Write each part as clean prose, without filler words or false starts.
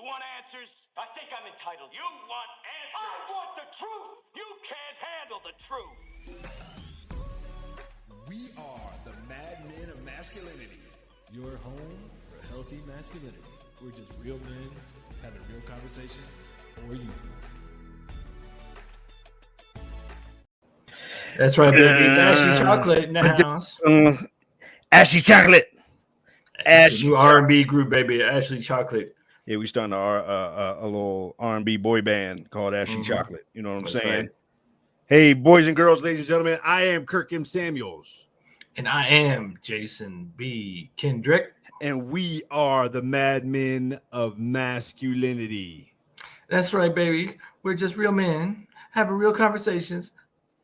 want answers? I think I'm entitled. You want answers? I want the truth. You can't handle the truth. We are the Madmen of Masculinity. Your home for healthy masculinity. We're just real men having real conversations for you. That's right, baby. It's Ashy Chocolate in the house. Ashy Chocolate. It's a new R&B group, baby. Ashley Chocolate. Yeah, we starting a little R&B boy band called Ashy Chocolate. You know what I'm saying? Right. Hey, boys and girls, ladies and gentlemen, I am Kirk M. Samuels. And I am Jason B. Kendrick. And we are the Madmen of Masculinity. That's right, baby. We're just real men having real conversations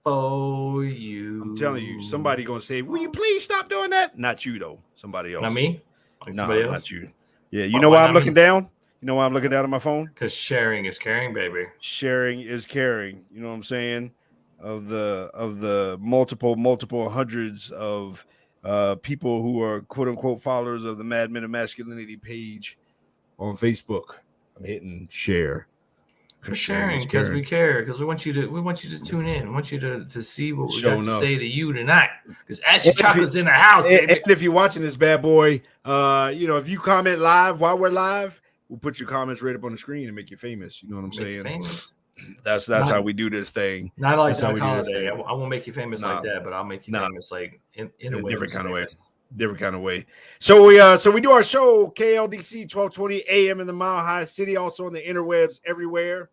for you. I'm telling you, somebody going to say, will you please stop doing that? Not you, though. Somebody else. Not me? Like no, not you. Yeah, you know why I'm looking down? You know why I'm looking down at my phone? Because sharing is caring, baby. Sharing is caring. You know what I'm saying? Of the multiple hundreds of people who are quote unquote followers of the Madmen of Masculinity page on Facebook. I'm hitting share. We're sharing because we care, because we want you to tune in. We want you to see what we got to say to you tonight. Because Ashy Chocolate's in the house, baby. And if you're watching this bad boy, if you comment live while we're live, we'll put your comments right up on the screen and make you famous. You know what I'm saying? Famous. That's how we do this thing. Not like Doc Holiday. I won't make you famous like that, but I'll make you famous like in a way. Different kind of way. So we do our show KLDC 1220 AM in the Mile High City, also on the interwebs everywhere.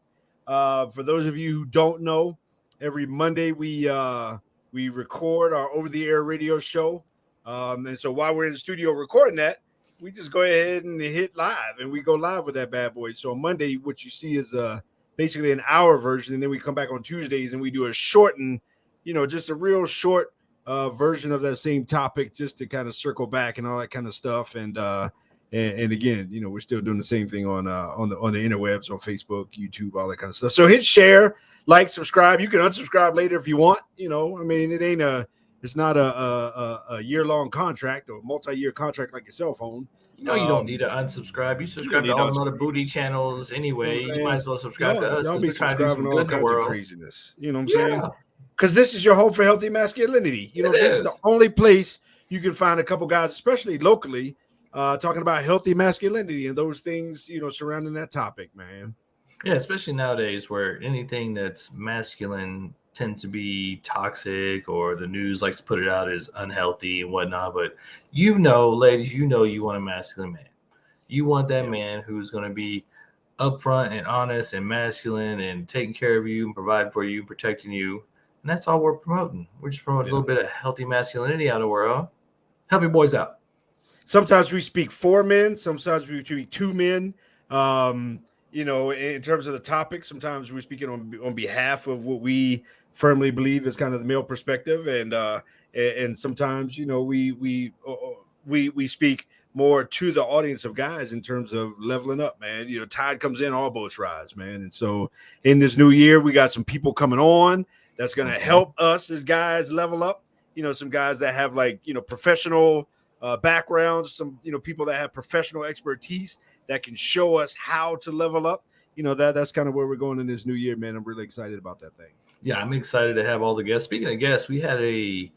For those of you who don't know, every Monday we record our over-the-air radio show. And so while we're in the studio recording that, we just go ahead and hit live, and we go live with that bad boy. So on Monday, what you see is basically an hour version, and then we come back on Tuesdays and we do a shortened, just a real short version of that same topic, just to kind of circle back and all that kind of stuff. And again, we're still doing the same thing on the interwebs, on Facebook, YouTube, all that kind of stuff. So hit share, like, subscribe. You can unsubscribe later if you want. It's not a year-long contract or multi-year contract like your cell phone. You don't need to unsubscribe. You subscribe to all the other booty channels anyway. You might as well subscribe to us. Y'all be subscribing to all kinds of craziness. You know what I'm saying? Because this is your home for healthy masculinity. This is the only place you can find a couple guys, especially locally, talking about healthy masculinity and those things, surrounding that topic, man. Yeah, especially nowadays where anything that's masculine tends to be toxic, or the news likes to put it out as unhealthy and whatnot. But ladies, you want a masculine man. You want that man who's going to be upfront and honest and masculine and taking care of you and providing for you, protecting you. And that's all we're promoting. We're just promoting a little bit of healthy masculinity out of the world. Help your boys out. Sometimes we speak for men. Sometimes we speak to men. In terms of the topic, sometimes we're speaking on behalf of what we firmly believe is kind of the male perspective, and sometimes we speak more to the audience of guys in terms of leveling up, man. Tide comes in, all boats rise, man. And so in this new year, we got some people coming on that's going to help us as guys level up. Some guys that have professional backgrounds, some people that have professional expertise that can show us how to level up. That's kind of where we're going in this new year, man. I'm really excited about that thing. Yeah, I'm excited to have all the guests. Speaking of guests, we had a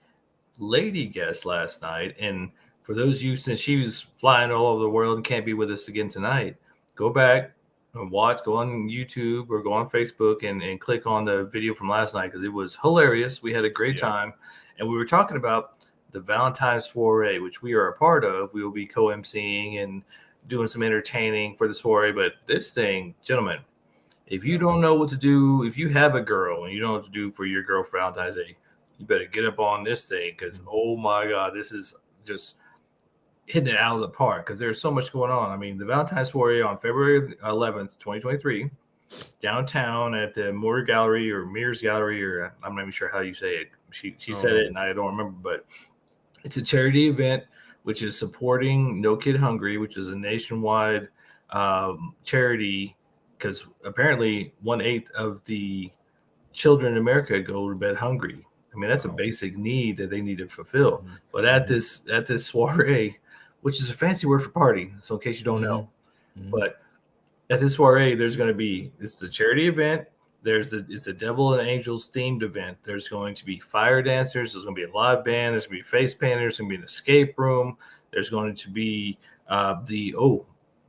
lady guest last night. And for those of you, since she was flying all over the world and can't be with us again tonight, go back and watch, go on YouTube or go on Facebook and click on the video from last night, because it was hilarious. We had a great time. And we were talking about the Valentine soiree, which we are a part of. We will be co-emceeing and doing some entertaining for the soiree. But this thing, gentlemen, if you don't know what to do, if you have a girl and you don't know what to do for your girl for Valentine's Day, you better get up on this thing, because, oh my God, this is just hitting it out of the park, because there's so much going on. I mean, the Valentine's soiree on February 11th, 2023, downtown at the Mears Gallery, or I'm not even sure how you say it. She said it and I don't remember, but it's a charity event which is supporting No Kid Hungry, which is a nationwide charity, because apparently 1/8 of the children in America go to bed hungry. I mean, that's a basic need that they need to fulfill. Mm-hmm. But at this soiree, which is a fancy word for party, so in case you don't know, but at this soiree, there's going to be, it's a charity event. It's a Devil and Angels themed event. There's going to be fire dancers. There's going to be a live band. There's going to be face painters. There's going to be an escape room. There's going to be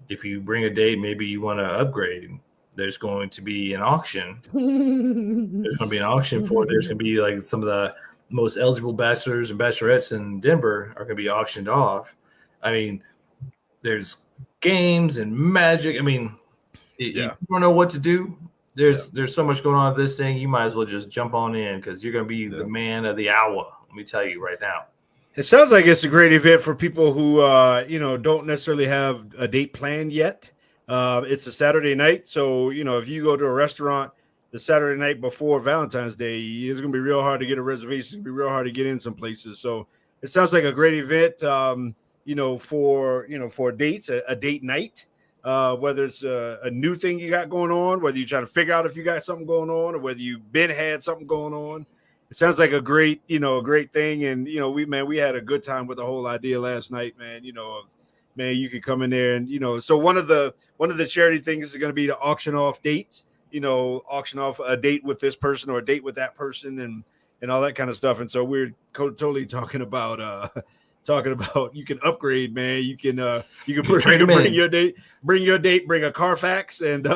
if you bring a date, maybe you want to upgrade. There's going to be an auction. There's going to be an auction for. There's going to be like some of the most eligible bachelors and bachelorettes in Denver are going to be auctioned off. I mean, there's games and magic. I mean, if you don't know what to do, there's so much going on with this thing. You might as well just jump on in because you're going to be the man of the hour. Let me tell you right now. It sounds like it's a great event for people who don't necessarily have a date planned yet. It's a Saturday night, so if you go to a restaurant the Saturday night before Valentine's Day, it's going to be real hard to get a reservation. It's going to be real hard to get in some places. So it sounds like a great event. For dates, a date night. Whether it's a new thing you got going on, whether you're trying to figure out if you got something going on, or whether you've had something going on. It sounds like a great thing. And, we had a good time with the whole idea last night, man. You could come in there and, so one of the charity things is going to be to auction off dates, auction off a date with this person or a date with that person and all that kind of stuff. And so we're totally talking about you can upgrade, man. You can bring your date, bring a Carfax, and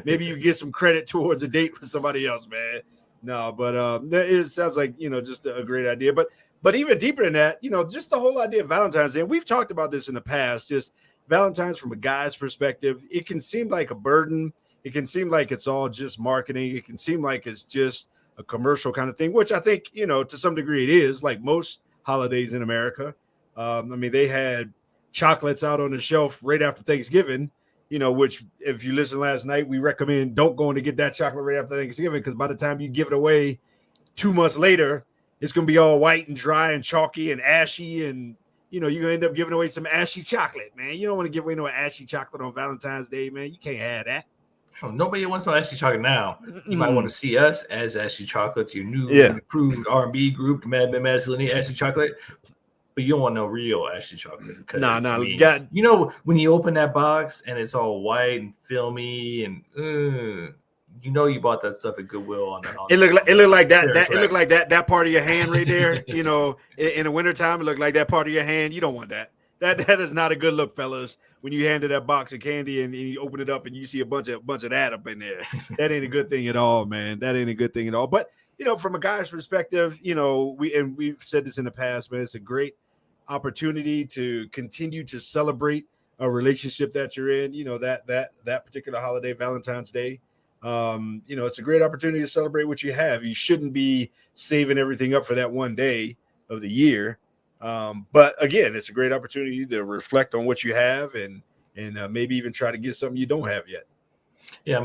maybe you get some credit towards a date with somebody else, man. No, but it sounds like just a great idea. But even deeper than that, just the whole idea of Valentine's Day. And we've talked about this in the past. Just Valentine's from a guy's perspective, it can seem like a burden. It can seem like it's all just marketing. It can seem like it's just a commercial kind of thing, which I think to some degree it is. Like most holidays in America. They had chocolates out on the shelf right after Thanksgiving, which if you listened last night, we recommend don't go in to get that chocolate right after Thanksgiving because by the time you give it away 2 months later, it's going to be all white and dry and chalky and ashy. And, you're going to end up giving away some ashy chocolate, man. You don't want to give away no ashy chocolate on Valentine's Day, man. You can't have that. Oh, nobody wants no Ashley Chocolate now. You might want to see us as Ashley Chocolates, your new improved R&B group, the Mad Men Masculinity Ashley Chocolate. But you don't want no real Ashley chocolate. When you open that box and it's all white and filmy and you bought that stuff at Goodwill. It looked like that part of your hand right there. In the wintertime, it looked like that part of your hand. You don't want that. That is not a good look, fellas. When you handed that box of candy and you open it up and you see a bunch of that up in there, that ain't a good thing at all, man. That ain't a good thing at all. But from a guy's perspective, we've said this in the past, man. It's a great opportunity to continue to celebrate a relationship that you're in, that particular holiday, Valentine's Day. It's a great opportunity to celebrate what you have. You shouldn't be saving everything up for that one day of the year. But again, it's a great opportunity to reflect on what you have and maybe even try to get something you don't have yet. Yeah.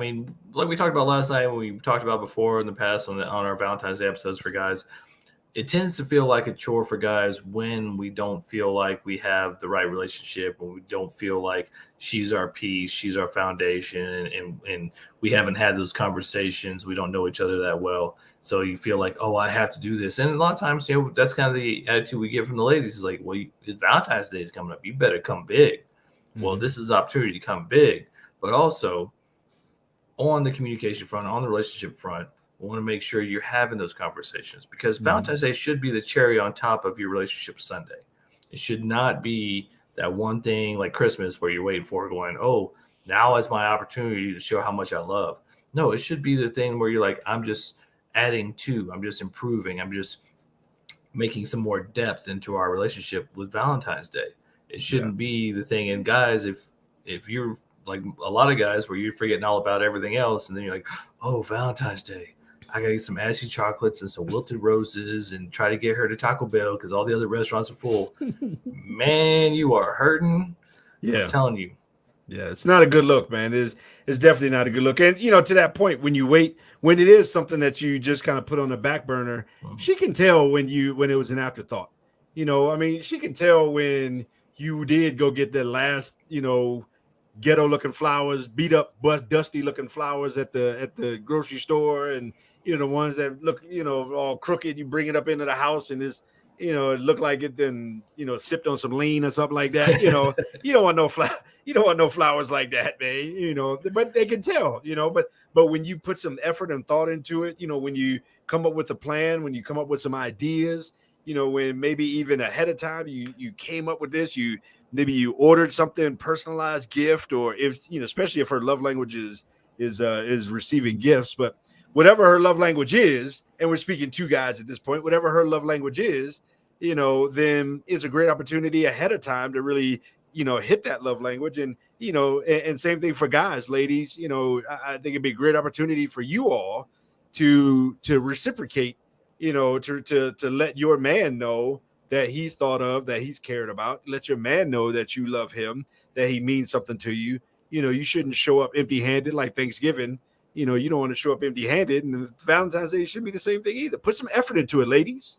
Like we talked about last night, when we talked about before in the past on our Valentine's Day episodes for guys, it tends to feel like a chore for guys when we don't feel like we have the right relationship, when we don't feel like she's our piece, she's our foundation, and we haven't had those conversations. We don't know each other that well. So you feel like, oh, I have to do this. And a lot of times, that's kind of the attitude we get from the ladies is like, well, Valentine's Day is coming up. You better come big. Mm-hmm. Well, this is an opportunity to come big, but also on the communication front, on the relationship front, I want to make sure you're having those conversations because Valentine's Day should be the cherry on top of your relationship Sunday. It should not be that one thing like Christmas where you're waiting for going, oh, now is my opportunity to show how much I love. No, it should be the thing where you're like, I'm just adding to, I'm just improving, I'm just making some more depth into our relationship with Valentine's Day. It shouldn't be the thing. And guys, if you're like a lot of guys where you're forgetting all about everything else and then you're like, oh, Valentine's Day, I gotta get some ashy chocolates and some wilted roses and try to get her to Taco Bell because all the other restaurants are full. Man, you are hurting. Yeah, I'm telling you. Yeah, it's not a good look, man. It's definitely not a good look. And to that point, when it is something that you just kind of put on the back burner, she can tell when it was an afterthought. She can tell when you did go get the last, ghetto looking flowers, beat up, dusty looking flowers at the grocery store and the ones that look, all crooked, you bring it up into the house and it looked like it then, sipped on some lean or something like that. You don't want no you don't want no flowers like that, man. But they can tell, but when you put some effort and thought into it, when you come up with a plan, when you come up with some ideas, when maybe even ahead of time you came up with this, maybe you ordered something personalized gift, or if especially if her love language is receiving gifts, but whatever her love language is, and we're speaking two guys at this point, whatever her love language is, then it's a great opportunity ahead of time to really, hit that love language. And, and same thing for guys, ladies, I think it'd be a great opportunity for you all to reciprocate, to let your man know that he's thought of, that he's cared about. Let your man know that you love him, that he means something to you. You shouldn't show up empty handed like Thanksgiving. You don't want to show up empty handed, and Valentine's Day should be the same thing either. Put some effort into it, ladies.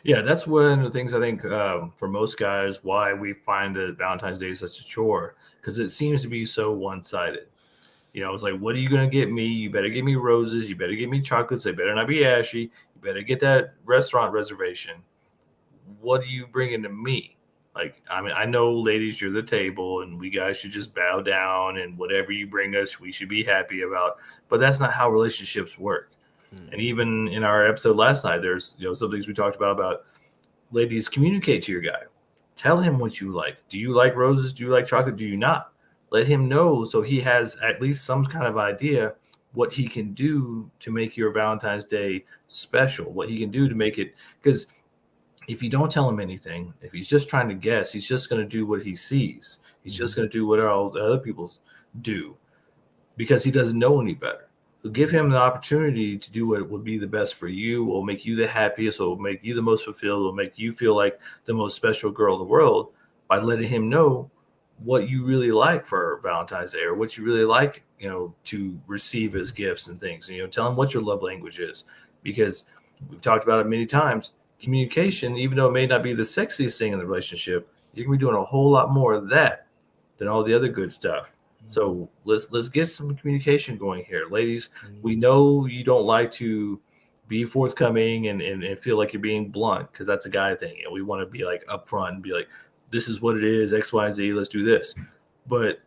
Yeah, that's one of the things I think for most guys why we find that Valentine's Day is such a chore, because it seems to be so one-sided. It's like, what are you going to get me? You better give me roses. You better give me chocolates. They better not be ashy. You better get that restaurant reservation. What are you bringing to me? Like, I mean, I know, ladies, you're the table, and we guys should just bow down, and whatever you bring us, we should be happy about. But that's not how relationships work. And even in our episode last night, there's some things we talked about ladies, communicate to your guy. Tell him what you like. Do you like roses? Do you like chocolate? Do you not? Let him know, so he has at least some kind of idea what he can do to make your Valentine's Day special, what he can do to make it. Because if you don't tell him anything, if he's just trying to guess, he's just going to do what he sees. He's just going to do what all the other people do, because he doesn't know any better. So give him the opportunity to do what would be the best for you, will make you the happiest, will make you the most fulfilled, will make you feel like the most special girl in the world, by letting him know what you really like for Valentine's Day, or what you really like, to receive as gifts and things. And, tell him what your love language is, because we've talked about it many times. Communication, even though it may not be the sexiest thing in the relationship, you can be doing a whole lot more of that than all the other good stuff. So let's get some communication going here, ladies. We know you don't like to be forthcoming and feel like you're being blunt, because that's a guy thing. We want to be like upfront and be like, this is what it is, X, Y, and Z. Let's do this. But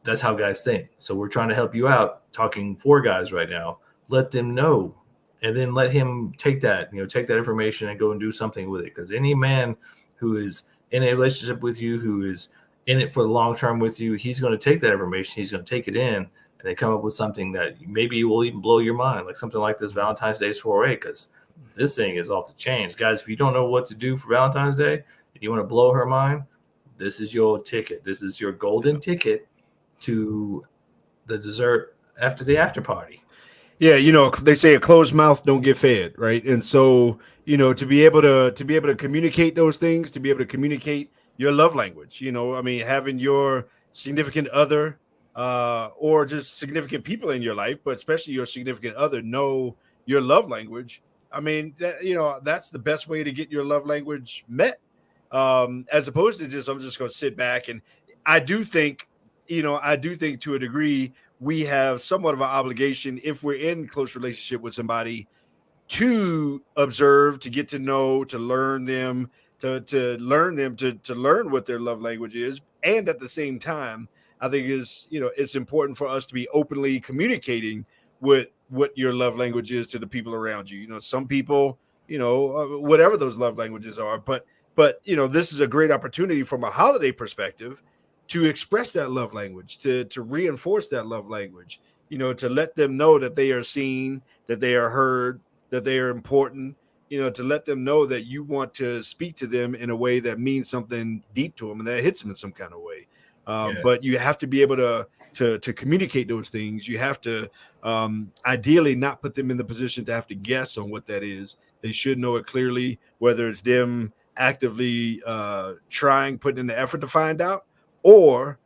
that's how guys think. So we're trying to help you out, talking for guys right now. Let them know, and then let him take that, take that information and go and do something with it. Because any man who is in a relationship with you, who is in it for the long term with you, he's going to take that information, he's going to take it in, and they come up with something that maybe will even blow your mind, like something like this Valentine's Day soiree, because this thing is off the chains. Guys, if you don't know what to do for Valentine's Day and you want to blow her mind, this is your ticket. This is your golden ticket to the dessert after the after party. Yeah, they say a closed mouth don't get fed, right? And so, to be able to communicate those things, to be able to communicate your love language, having your significant other or just significant people in your life, but especially your significant other, know your love language. I mean, that's the best way to get your love language met, as opposed to I'm just going to sit back. And I do think to a degree, we have somewhat of an obligation, if we're in close relationship with somebody, to observe, to get to know, to learn them, to learn what their love language is. And at the same time, I think it's important for us to be openly communicating what your love language is to the people around you. Some people, whatever those love languages are, but this is a great opportunity from a holiday perspective to express that love language, to reinforce that love language, to let them know that they are seen, that they are heard, that they are important, to let them know that you want to speak to them in a way that means something deep to them and that hits them in some kind of way. But you have to be able to communicate those things. You have to ideally not put them in the position to have to guess on what that is. They should know it clearly, whether it's them actively putting in the effort to find out, or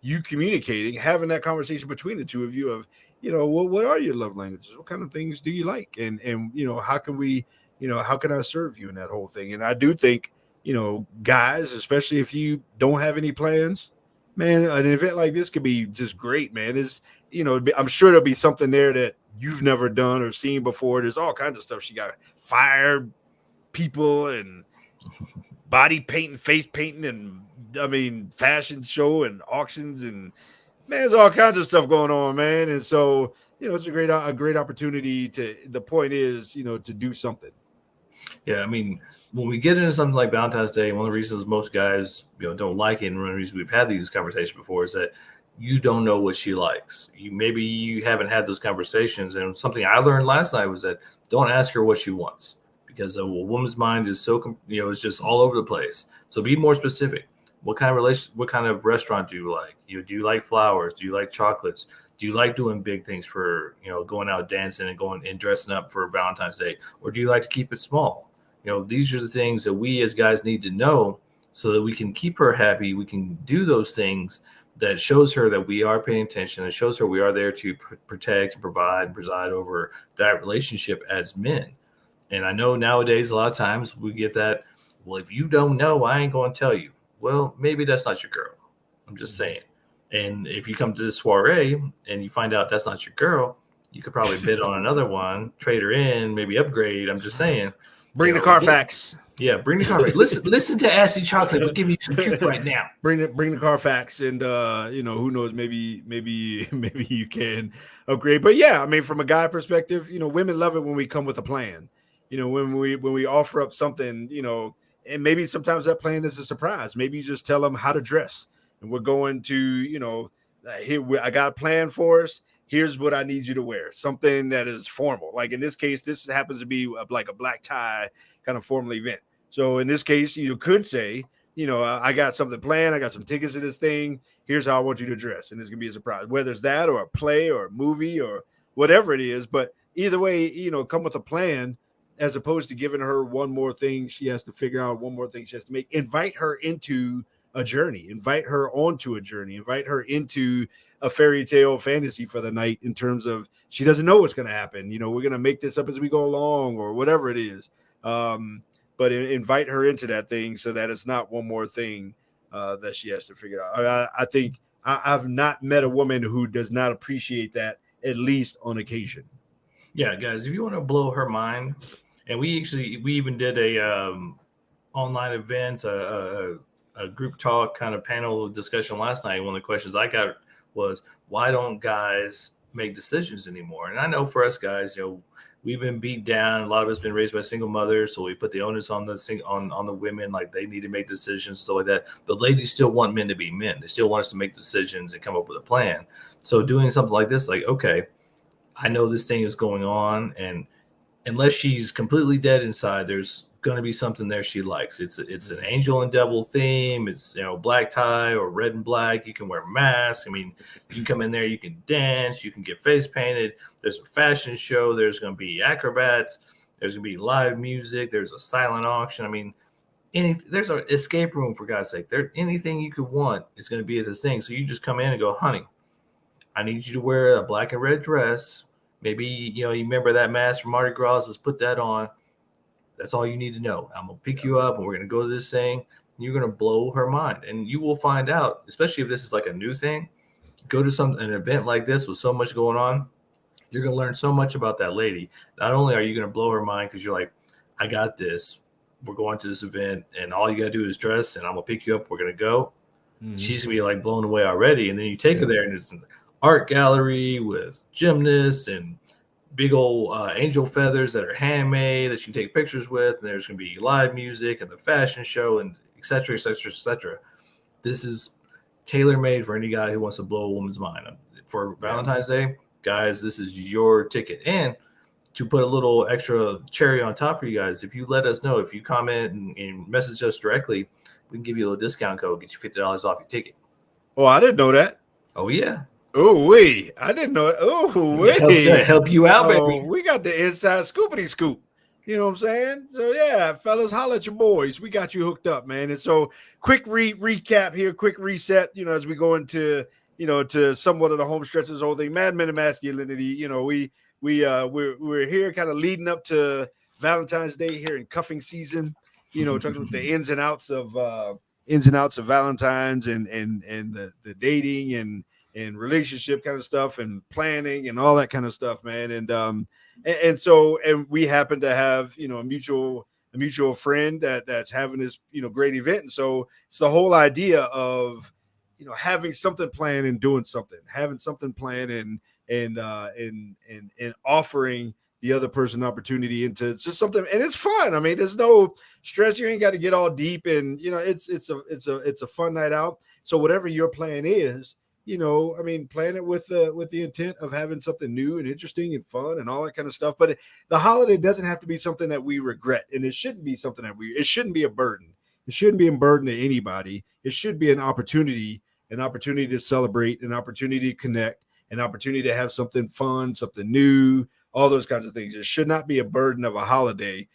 you communicating, having that conversation between the two of you of, what are your love languages? What kind of things do you like? And how can we, how can I serve you in that whole thing? And I do think, guys, especially if you don't have any plans, man, an event like this could be just great, man. I'm sure there'll be something there that you've never done or seen before. There's all kinds of stuff. She got fire people and body painting, face painting, and I mean fashion show and auctions and man, there's all kinds of stuff going on, man. And so it's a great opportunity to. The point is, to do something. Yeah, I mean, when we get into something like Valentine's Day, one of the reasons most guys, don't like it, and one of the reasons we've had these conversations before is that you don't know what she likes. Maybe you haven't had those conversations. And something I learned last night was that don't ask her what she wants, because a woman's mind is so, it's just all over the place. So be more specific. What kind of restaurant do you like? Do you like flowers? Do you like chocolates? Do you like doing big things for, going out dancing and going and dressing up for Valentine's Day? Or do you like to keep it small? These are the things that we as guys need to know so that we can keep her happy. We can do those things that shows her that we are paying attention. It shows her we are there to protect and provide and preside over that relationship as men. And I know nowadays, a lot of times we get that, well, if you don't know, I ain't going to tell you. Well, maybe that's not your girl. I'm just saying. And if you come to this soiree and you find out that's not your girl, you could probably bid on another one, trade her in, maybe upgrade. I'm just saying. Bring the Carfax. Yeah, bring the Carfax. Listen to Assy Chocolate. We'll give you some truth right now. Bring the Carfax, and who knows? Maybe you can upgrade. But yeah, I mean, from a guy perspective, women love it when we come with a plan. When we offer up something, and maybe sometimes that plan is a surprise. Maybe you just tell them how to dress, and we're going to, I got a plan for us. Here's what I need you to wear. Something that is formal. Like in this case, this happens to be like a black tie kind of formal event. So in this case, you could say, I got something planned. I got some tickets to this thing. Here's how I want you to dress. And it's going to be a surprise, whether it's that or a play or a movie or whatever it is. But either way, come with a plan as opposed to giving her one more thing she has to figure out, one more thing she has to make. Invite her into a journey. Invite her onto a journey. Invite her into a fairy tale fantasy for the night in terms of she doesn't know what's going to happen. We're going to make this up as we go along or whatever it is. But invite her into that thing so that it's not one more thing that she has to figure out. I think I've not met a woman who does not appreciate that, at least on occasion. Yeah, guys, if you want to blow her mind, and we even did a online event, a group talk kind of panel discussion last night. One of the questions I got was, why don't guys make decisions anymore? And I know for us guys, we've been beat down. A lot of us been raised by single mothers, so we put the onus on the women, like they need to make decisions, stuff like that. But ladies still want men to be men. They still want us to make decisions and come up with a plan. So doing something like this, like, okay, I know this thing is going on, and unless she's completely dead inside, there's going to be something there she likes. It's an angel and devil theme. It's black tie or red and black. You can wear masks. I mean, you can come in there, you can dance, you can get face painted. There's a fashion show. There's going to be acrobats. There's going to be live music. There's a silent auction. I mean, there's an escape room, for God's sake. Anything you could want is going to be at this thing. So you just come in and go, honey, I need you to wear a black and red dress. Maybe, you remember that mask from Mardi Gras. Let's put that on. That's all you need to know. I'm going to pick you up and we're going to go to this thing. And you're going to blow her mind. And you will find out, especially if this is like a new thing, go to an event like this with so much going on. You're going to learn so much about that lady. Not only are you going to blow her mind because you're like, I got this. We're going to this event and all you got to do is dress and I'm going to pick you up. We're going to go. Mm-hmm. She's going to be like blown away already. And then you take her there and it's an art gallery with gymnasts and big old angel feathers that are handmade that you take pictures with, and there's going to be live music and the fashion show and et cetera, et cetera, et cetera. This is tailor-made for any guy who wants to blow a woman's mind. For Valentine's Day, guys, this is your ticket. And to put a little extra cherry on top for you guys, if you let us know, if you comment and message us directly, we can give you a little discount code, get you $50 off your ticket. Oh, I didn't know that. Oh, yeah. Oh, wait. I didn't know it. Oh, wait. Help you out, baby. We got the inside scoopity scoop. You know what I'm saying? So, yeah, fellas, holla at your boys. We got you hooked up, man. And so, quick recap here, quick reset, as we go into, to somewhat of the home stretch of this whole thing. Mad Men of Masculinity, we're here kind of leading up to Valentine's Day here in cuffing season, talking about the ins and outs of Valentine's and the dating and relationship kind of stuff and planning and all that kind of stuff, man. And so we happen to have, a mutual friend that's having this, great event. And so it's the whole idea of, having something planned and doing something, having something planned and offering the other person opportunity into just something, and it's fun. I mean, there's no stress. You ain't got to get all deep, and it's a fun night out. So whatever your plan is, plan it with the intent of having something new and interesting and fun and all that kind of stuff. But the holiday doesn't have to be something that we regret, and it shouldn't be something it shouldn't be a burden. It shouldn't be a burden to anybody. It should be an opportunity to celebrate, an opportunity to connect, an opportunity to have something fun, something new, all those kinds of things. It should not be a burden of a holiday.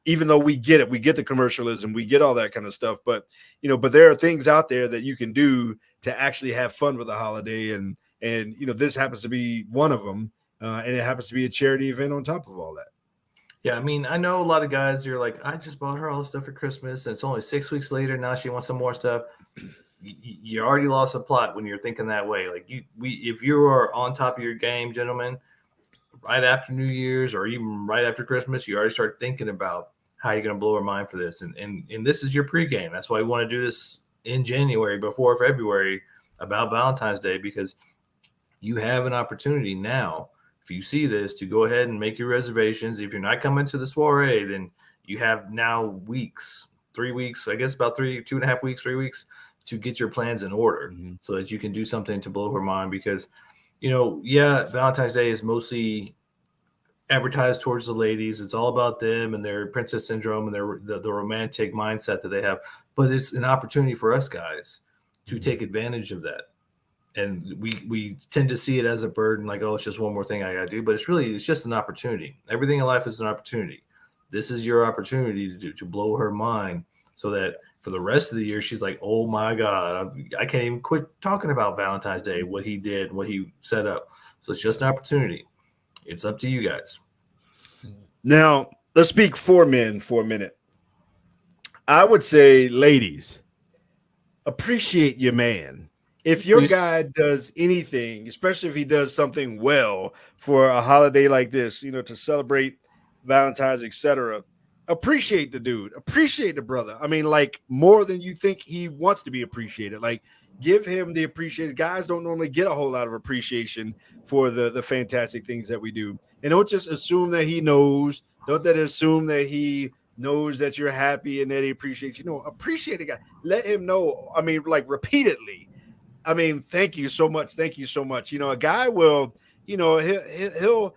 Even though we get it, we get the commercialism, we get all that kind of stuff. But there are things out there that you can do to actually have fun with the holiday, and this happens to be one of them, and it happens to be a charity event on top of all that. Yeah, I mean, I know a lot of guys. You're like, I just bought her all this stuff for Christmas, and it's only 6 weeks later. Now she wants some more stuff. You already lost a plot when you're thinking that way. Like if you are on top of your game, gentlemen, right after New Year's or even right after Christmas, you already start thinking about how you're going to blow her mind for this. And this is your pregame. That's why we want to do this in January before February about Valentine's Day, because you have an opportunity now, if you see this, to go ahead and make your reservations. If you're not coming to the soiree, then you have now 3 weeks, I guess about 2.5 weeks, 3 weeks to get your plans in order, so that you can do something to blow her mind. Because, Valentine's Day is mostly advertised towards the ladies. It's all about them and their princess syndrome and the romantic mindset that they have. But it's an opportunity for us guys to take advantage of that. And we tend to see it as a burden, like, oh, it's just one more thing I got to do. But it's just an opportunity. Everything in life is an opportunity. This is your opportunity to blow her mind, so that for the rest of the year, she's like, oh my God, I can't even quit talking about Valentine's Day, what he did, what he set up. So it's just an opportunity. It's up to you guys. Now, let's speak for men for a minute. I would say, ladies, appreciate your man. If your guy does anything, especially if he does something well for a holiday like this, to celebrate Valentine's, etc., appreciate the dude, appreciate the brother. I mean, like, more than you think he wants to be appreciated. Like, give him the appreciation. Guys don't normally get a whole lot of appreciation for the fantastic things that we do. And don't just assume that he knows. Don't assume that he knows that you're happy and that he appreciates you. Appreciate the guy. Let him know. I mean, like, repeatedly. I mean, thank you so much. Thank you so much. A guy will, he'll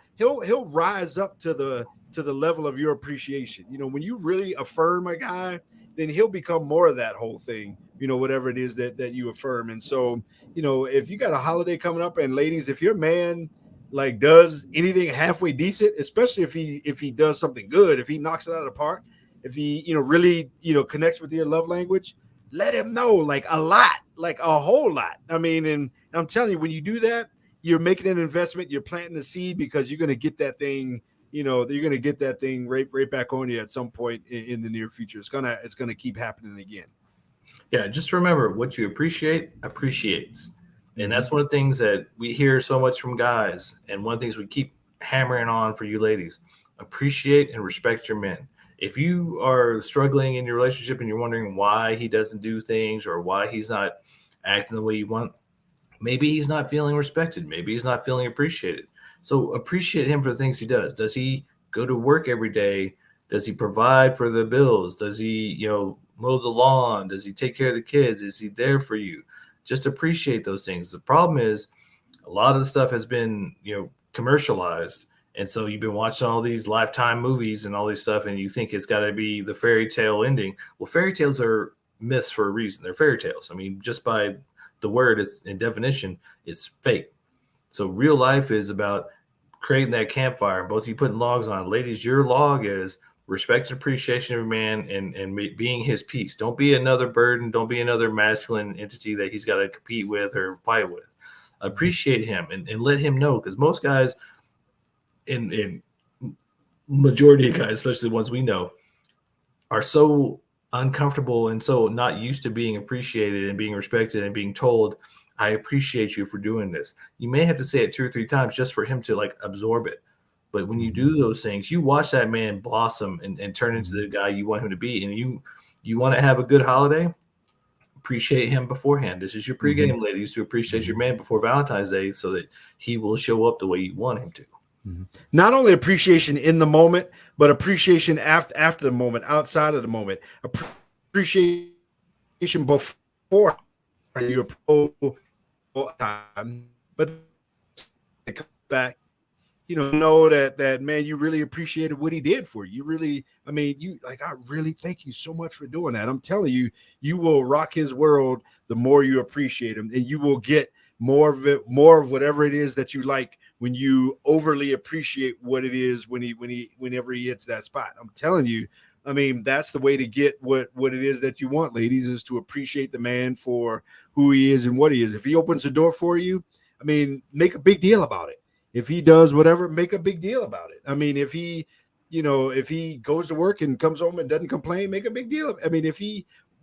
rise up to the level of your appreciation. When you really affirm a guy, then he'll become more of that whole thing, whatever it is that you affirm. And so, if you got a holiday coming up, and ladies, if your man like does anything halfway decent, especially if he does something good, if he knocks it out of the park, if he, really, connects with your love language, let him know, like, a lot, like a whole lot. I mean, and I'm telling you, when you do that, you're making an investment, you're planting a seed, because you're going to get that thing, you're going to get that thing right back on you at some point in the near future. It's going to keep happening again. Yeah. Just remember, what you appreciate appreciates. And that's one of the things that we hear so much from guys. And one of the things we keep hammering on for you ladies: appreciate and respect your men. If you are struggling in your relationship and you're wondering why he doesn't do things or why he's not acting the way you want, maybe he's not feeling respected. Maybe he's not feeling appreciated. So appreciate him for the things he does. Does he go to work every day? Does he provide for the bills? Does he, mow the lawn? Does he take care of the kids? Is he there for you? Just appreciate those things. The problem is a lot of the stuff has been, commercialized. And so you've been watching all these Lifetime movies and all these stuff, and you think it's got to be the fairy tale ending. Well, fairy tales are myths for a reason. They're fairy tales. I mean, just by the word in definition, it's fake. So real life is about creating that campfire. Both of you putting logs on it. Ladies, your log is respect and appreciation of a man and being his piece. Don't be another burden. Don't be another masculine entity that he's got to compete with or fight with. Appreciate him and let him know, because most guys, in majority of guys, especially the ones we know, are so uncomfortable and so not used to being appreciated and being respected and being told, I appreciate you for doing this. You may have to say it 2 or 3 times just for him to like absorb it. But when you do those things, you watch that man blossom and turn into the guy you want him to be. And you want to have a good holiday, appreciate him beforehand. This is your pregame, ladies, to appreciate your man before Valentine's Day so that he will show up the way you want him to. Not only appreciation in the moment, but appreciation after the moment, outside of the moment. Appreciation before your time, but come back. Know that man, you really appreciated what he did for you. You really, I really thank you so much for doing that. I'm telling you, you will rock his world the more you appreciate him, and you will get more of it, more of whatever it is that you like when you overly appreciate what it is whenever he hits that spot. I'm telling you, that's the way to get what it is that you want, ladies, is to appreciate the man for who he is and what he is. If he opens the door for you, make a big deal about it. If he does whatever, make a big deal about it. If he, if he goes to work and comes home and doesn't complain, make a big deal.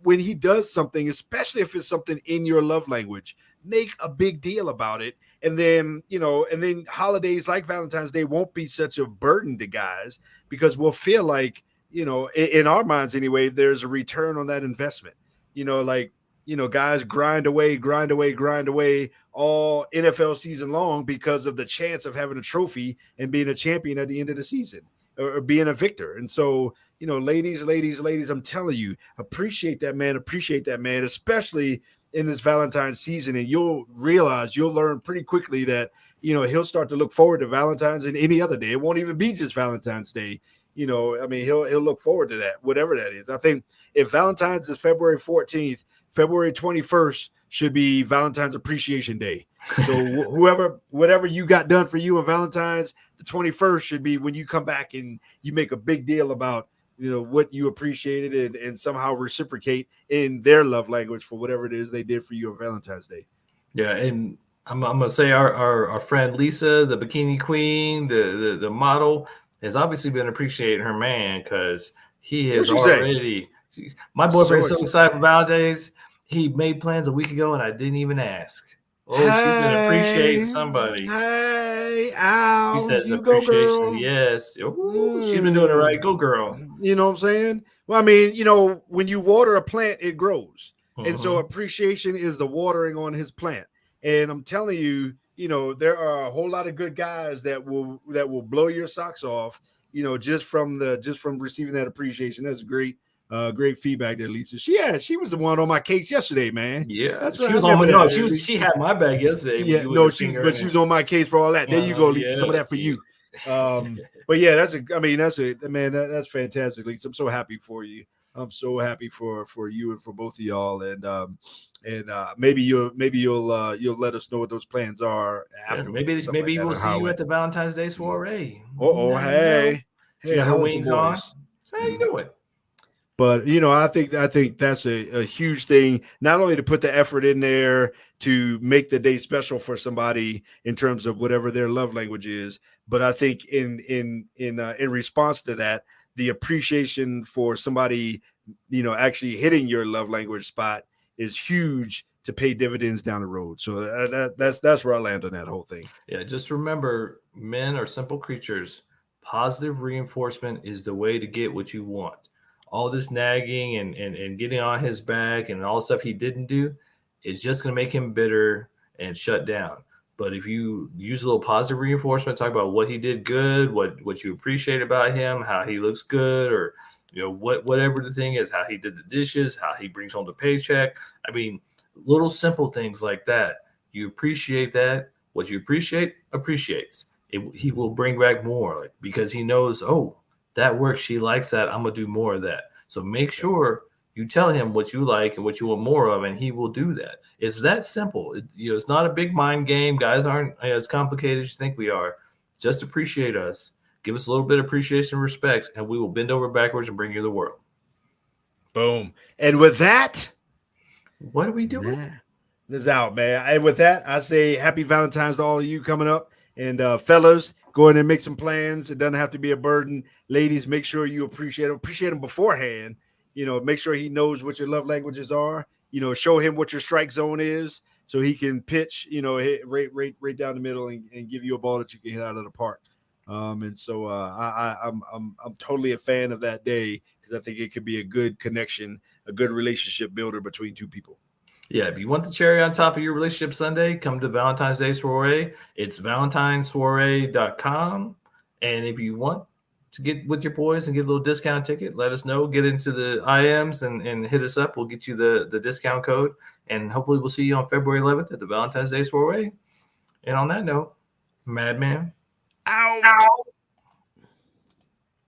When he does something, especially if it's something in your love language, make a big deal about it. And then, holidays like Valentine's Day won't be such a burden to guys because we'll feel like, in our minds anyway, there's a return on that investment. Guys grind away all NFL season long because of the chance of having a trophy and being a champion at the end of the season or being a victor. And so, ladies, I'm telling you, appreciate that man, especially in this Valentine's season. And you'll learn pretty quickly that, he'll start to look forward to Valentine's and any other day. It won't even be just Valentine's Day. He'll look forward to that, whatever that is. I think if Valentine's is February 14th, February 21st should be Valentine's Appreciation Day. So whatever you got done for you on Valentine's, the 21st should be when you come back and you make a big deal about, what you appreciated and somehow reciprocate in their love language for whatever it is they did for you on Valentine's Day. Yeah, and I'm gonna say our friend Lisa, the bikini queen, the model, has obviously been appreciating her man because he has already. My boyfriend's so excited for Valentine's. He made plans a week ago, and I didn't even ask. Oh, she's been appreciating somebody. Hey, ow, she says you appreciation. Go, girl. Yes. Ooh, she's been doing it right. Go, girl. You know what I'm saying? Well, when you water a plant, it grows. And so appreciation is the watering on his plant. And I'm telling you, there are a whole lot of good guys that will blow your socks off, just from receiving that appreciation. That's great. Great feedback there, Lisa. She was the one on my case yesterday, man. Yeah, that's she was on my. No, she had my bag yesterday. She was on my case for all that. There you go, Lisa. Some of that for you. But yeah, that's fantastic, Lisa. I'm so happy for you. I'm so happy for you and for both of y'all. And maybe you'll let us know what those plans are after. Yeah, maybe we'll see you at the Valentine's Day soiree. Hey, she got her wings on. So how you doing? But I think that's a huge thing. Not only to put the effort in there to make the day special for somebody in terms of whatever their love language is, but I think in response to that, the appreciation for somebody actually hitting your love language spot is huge to pay dividends down the road. So that's where I land on that whole thing. Yeah, just remember, men are simple creatures. Positive reinforcement is the way to get what you want. All this nagging and getting on his back and all the stuff he didn't do is just going to make him bitter and shut down. But if you use a little positive reinforcement, talk about what he did good, what you appreciate about him, how he looks good, or whatever the thing is, how he did the dishes, how he brings home the paycheck. Little simple things like that. You appreciate that. What you appreciate appreciates. He will bring back more because he knows, oh, that works. She likes that. I'm going to do more of that. So make sure you tell him what you like and what you want more of, and he will do that. It's that simple. It's not a big mind game. Guys aren't as complicated as you think we are. Just appreciate us. Give us a little bit of appreciation and respect, and we will bend over backwards and bring you the world. Boom. And with that, what are we doing? This is out, man. And with that, I say happy Valentine's to all of you coming up. And fellas, go in and make some plans. It doesn't have to be a burden. Ladies, make sure you appreciate him beforehand. Make sure he knows what your love languages are. Show him what your strike zone is so he can pitch, hit right down the middle and give you a ball that you can hit out of the park. And so I'm totally a fan of that day because I think it could be a good connection, a good relationship builder between two people. Yeah, if you want the cherry on top of your relationship Sunday, come to Valentine's Day Soiree. It's valentinesoiree.com. And if you want to get with your boys and get a little discount ticket, let us know. Get into the IMs and hit us up. We'll get you the discount code. And hopefully we'll see you on February 11th at the Valentine's Day Soiree. And on that note, Madman Out.